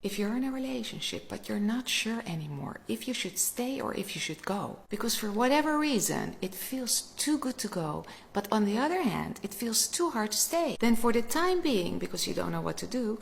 If you're in a relationship but you're not sure anymore if you should stay or if you should go, because for whatever reason it feels too good to go, but on the other hand it feels too hard to stay, then for the time being, because you don't know what to do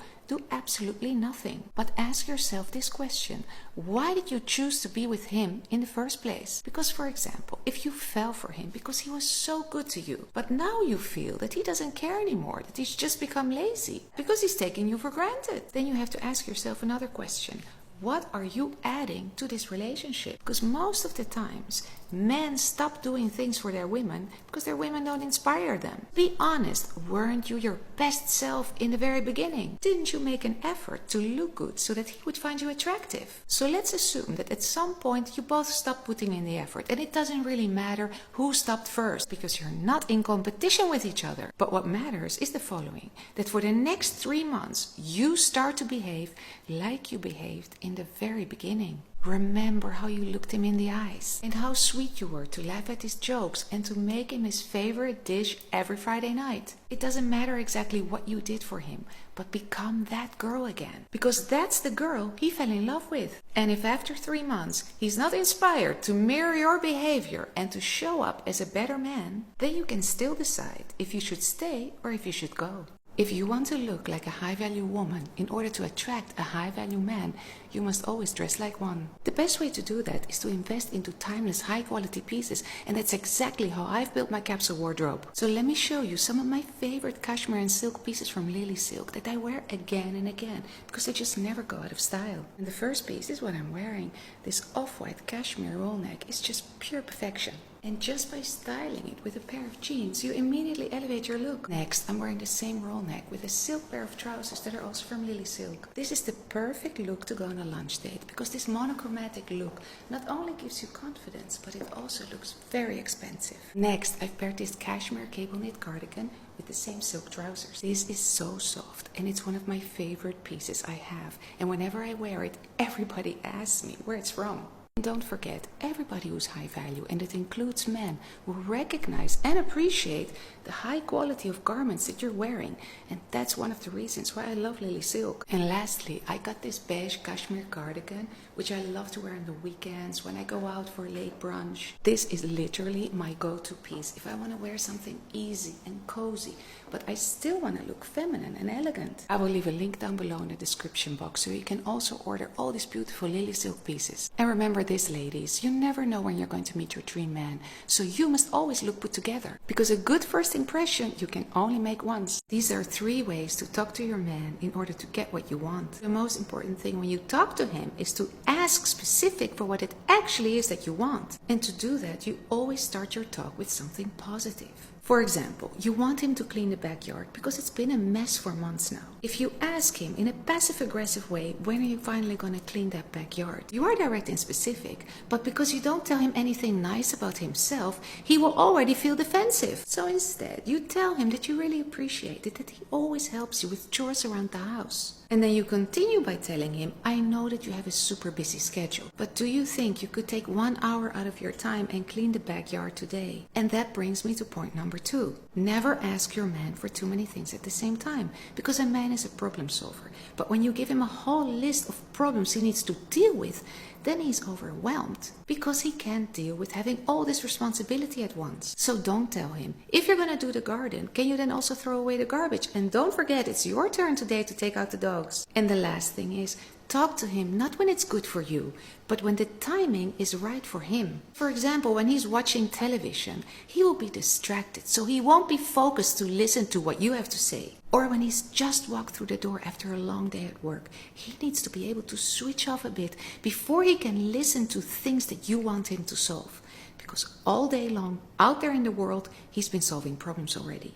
absolutely nothing. But ask yourself this question: why did you choose to be with him in the first place? Because, for example, if you fell for him because he was so good to you, but now you feel that he doesn't care anymore, that he's just become lazy because he's taking you for granted, then you have to ask yourself another question: what are you adding to this relationship? Because most of the times men stop doing things for their women because their women don't inspire them. Be honest, weren't you your best self in the very beginning? Didn't you make an effort to look good so that he would find you attractive? So let's assume that at some point you both stopped putting in the effort, and it doesn't really matter who stopped first because you're not in competition with each other. But what matters is the following: that for the next 3 months you start to behave like you behaved in the very beginning. Remember how you looked him in the eyes and how sweet you were to laugh at his jokes and to make him his favorite dish every Friday night. It doesn't matter exactly what you did for him, but become that girl again, because that's the girl he fell in love with. And if after 3 months he's not inspired to mirror your behavior and to show up as a better man, then you can still decide if you should stay or if you should go. If you want to look like a high-value woman in order to attract a high-value man, you must always dress like one. The best way to do that is to invest into timeless, high-quality pieces, and that's exactly how I've built my capsule wardrobe. So let me show you some of my favorite cashmere and silk pieces from Lily Silk that I wear again and again because they just never go out of style. And the first piece is what I'm wearing. This off-white cashmere roll neck is just pure perfection. And just by styling it with a pair of jeans, you immediately elevate your look. Next, I'm wearing the same roll neck with a silk pair of trousers that are also from Lily Silk. This is the perfect look to go on a lunch date because this monochromatic look not only gives you confidence, but it also looks very expensive. Next, I've paired this cashmere cable knit cardigan with the same silk trousers. This is so soft and it's one of my favorite pieces I have. And whenever I wear it, everybody asks me where it's from. Don't forget, everybody who's high value, and it includes men, who recognize and appreciate the high quality of garments that you're wearing. And that's one of the reasons why I love Lily Silk. And lastly, I got this beige cashmere cardigan, which I love to wear on the weekends when I go out for a late brunch. This is literally my go-to piece if I want to wear something easy and cozy, but I still want to look feminine and elegant. I will leave a link down below in the description box so you can also order all these beautiful Lily Silk pieces. And remember this, ladies, you never know when you're going to meet your dream man, so you must always look put together, because a good first impression you can only make once. These are 3 ways to talk to your man in order to get what you want. The most important thing when you talk to him is to ask specific for what it actually is that you want. And to do that, you always start your talk with something positive. For example, you want him to clean the backyard because it's been a mess for months now. If you ask him in a passive-aggressive way, when are you finally going to clean that backyard? You are direct and specific, but because you don't tell him anything nice about himself, he will already feel defensive. So instead, you tell him that you really appreciate it, that he always helps you with chores around the house. And then you continue by telling him, I know that you have a super busy schedule, but do you think you could take 1 hour out of your time and clean the backyard today? And that brings me to point number 2. Never ask your man for too many things at the same time, because a man is a problem solver. But when you give him a whole list of problems he needs to deal with, then he's overwhelmed because he can't deal with having all this responsibility at once. So don't tell him, if you're gonna do the garden, can you then also throw away the garbage? And don't forget, it's your turn today to take out the dogs. And the last thing is, talk to him not when it's good for you, but when the timing is right for him. For example, when he's watching television, he will be distracted, so he won't be focused to listen to what you have to say. Or when he's just walked through the door after a long day at work, he needs to be able to switch off a bit before he can listen to things that you want him to solve. Because all day long, out there in the world, he's been solving problems already.